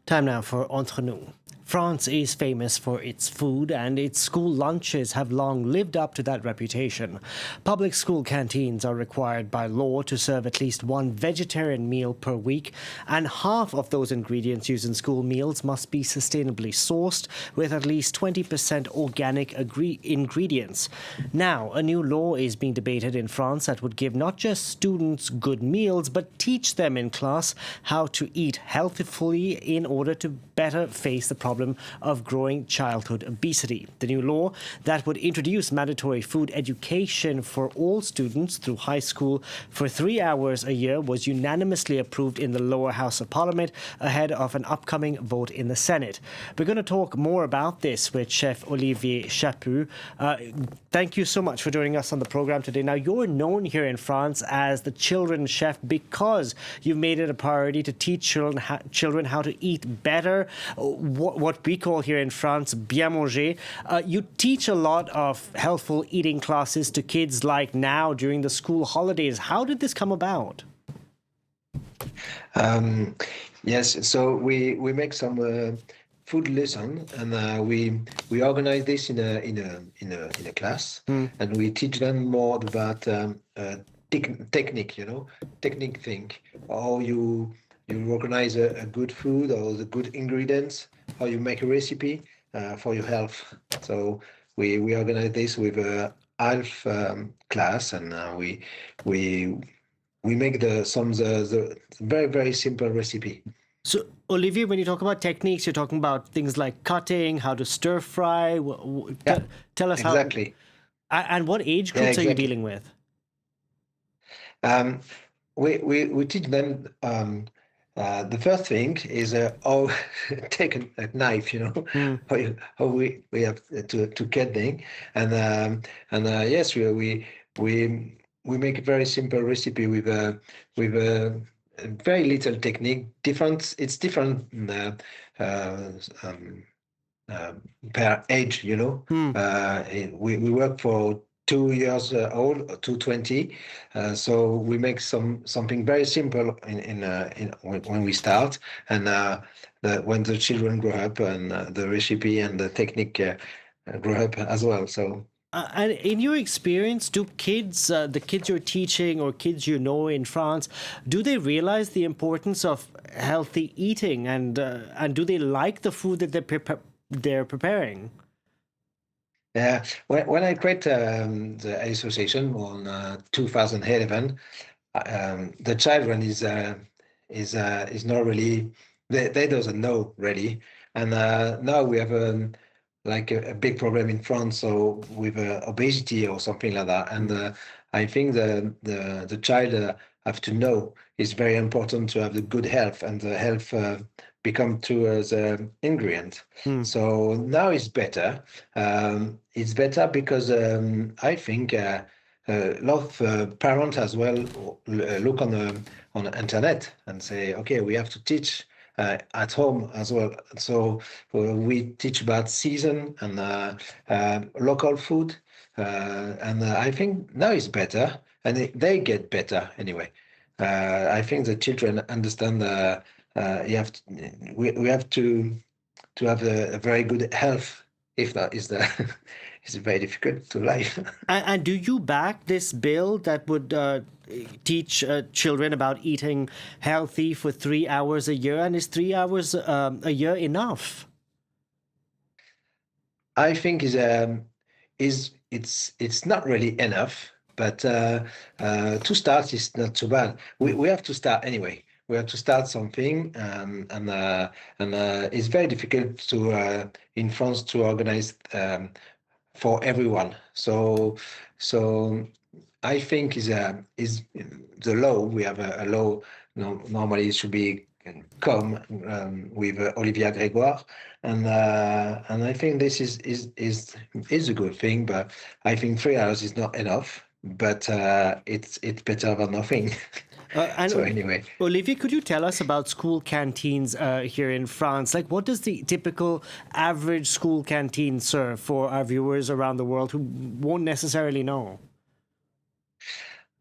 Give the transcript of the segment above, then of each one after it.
Time now for Entre Nous. France is famous for its food, and its school lunches have long lived up to that reputation. Public school canteens are required by law to serve at least one vegetarian meal per week, and half of those ingredients used in school meals must be sustainably sourced with at least 20% organic ingredients. Now, a new law is being debated in France that would give not just students good meals, but teach them in class how to eat healthfully in order to better face the problem of growing childhood obesity. The new law that would introduce mandatory food education for all students through high school for 3 hours a year was unanimously approved in the lower house of parliament ahead of an upcoming vote in the Senate. We're going to talk more about this with Chef Olivier Chaput. Thank you so much for joining us on the program today. Now, you're known here in France as the children's chef because you've made it a priority to teach children how to eat better, what we call here in France bien manger. You teach a lot of healthful eating classes to kids like now during the school holidays. How did this come about? Yes, so we make some food lesson, and we organize this in a class, and we teach them more about technique, technique thing, how you organize a good food or the good ingredients, how you make a recipe for your health. So we organize this with a half class, and we make the very very simple recipe. So, Olivier, when you talk about techniques, you're talking about things like cutting, how to stir fry. Yeah, Tell us exactly. how. And what age Yeah, groups are you exactly. dealing with? We teach them. The first thing is how take a knife, Hmm. how we have to cut thing, and yes, we make a very simple recipe with a very little technique. Different, it's different uh, um, uh, per age, Hmm. We work for 2 years old to 20, so we make something very simple in when we start, and when the children grow up, and the recipe and the technique grow up as well. So And in your experience, do kids, the kids you're teaching or kids you know in France, do they realize the importance of healthy eating, and do they like the food that they're preparing? yeah, when I create the association on 2011, the children is not really, they doesn't know really, and now we have like a big problem in France, so with obesity or something like that, and I think the child have to know it's very important to have the good health, and the health become to as an ingredient. Hmm. So now it's better. It's better because I think a lot of parents as well look on the internet and say, okay, we have to teach at home as well. So we teach about season and local food, and I think now it's better, and they get better anyway. I think the children understand. You have to, we have to have a very good health. If that is the, it's very difficult to life. And do you back this bill that would teach children about eating healthy for 3 hours a year? And is 3 hours a year enough? I think it's not really enough, but to start is not too bad. We have to start anyway. We have to start something, and it's very difficult to in France to organize for everyone. So I think is the law. We have a law. Normally it should be come with Olivier Grégoire, and I think this is a good thing. But I think 3 hours is not enough. But it's better than nothing. And So anyway. Olivier, could you tell us about school canteens here in France? Like, what does the typical average school canteen serve for our viewers around the world who won't necessarily know?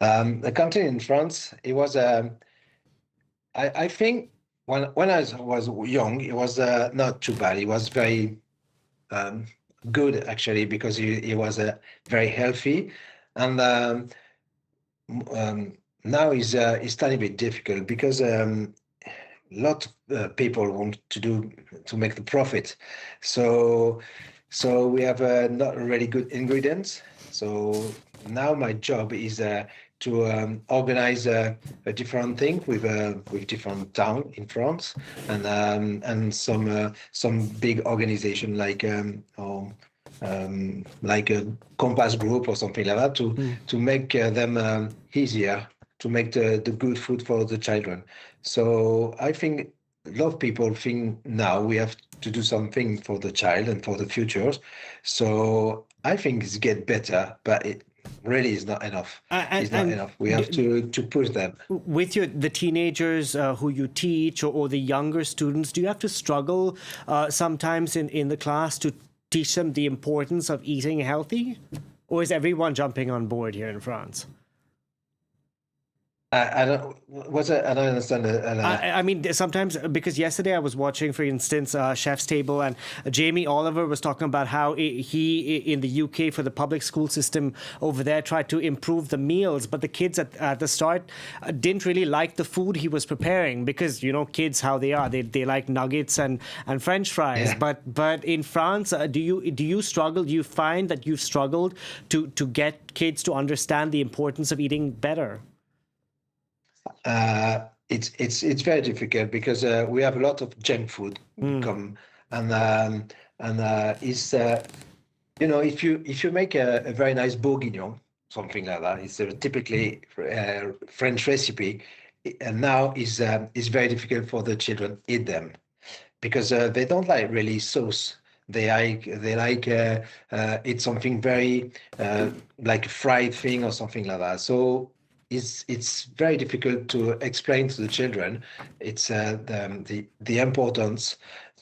The canteen in France, it was I think when I was young, it was not too bad. It was very um, good actually because he was very healthy, and now it's tiny bit difficult because lot of people want to make the profit, so we have not really good ingredients. So now my job is to organize a different thing with different town in France, and some big organization like a compass group or something like that to make them easier to make the good food for the children. So I think a lot of people think now we have to do something for the child and for the futures. So I think it's get better, but it really is not enough. It's not enough. We have to push them. With the teenagers who you teach, or the younger students, do you have to struggle sometimes in the class to teach them the importance of eating healthy? Or is everyone jumping on board here in France? I don't. What's it? I don't understand. I mean, sometimes, because yesterday I was watching, for instance, Chef's Table, and Jamie Oliver was talking about how he, in the UK, for the public school system over there, tried to improve the meals, but the kids at the start didn't really like the food he was preparing because, you know, kids, how they are, they like nuggets and French fries. Yeah. But in France, do you struggle? Do you find that you've struggled to get kids to understand the importance of eating better? It's very difficult because we have a lot of junk food come, and it's if you make a very nice bourguignon, something like that, it's a typically French recipe, and now is very difficult for the children eat them because they don't like really sauce. They like eat something very like a fried thing or something like that. So it's very difficult to explain to the children. It's the importance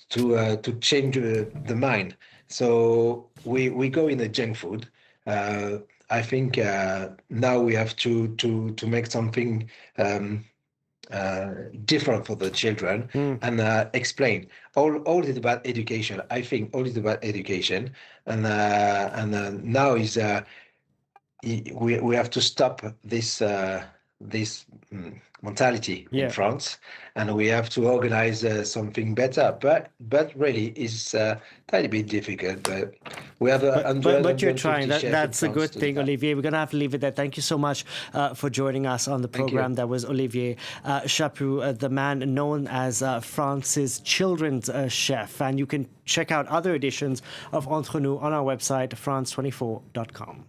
to change the mind. So we go in the junk food. I think now we have to make something different for the children and explain. All is about education. I think all is about education, and now is we have to stop this mentality in Yeah. France, and we have to organize something better. But really, it's a tiny bit difficult. But we have But you're trying. 150 chefs in That's a France good to do thing, that. Olivier. We're going to have to leave it there. Thank you so much for joining us on the Thank you. program. That was Olivier Chaput, the man known as France's children's chef. And you can check out other editions of Entre Nous on our website, france24.com.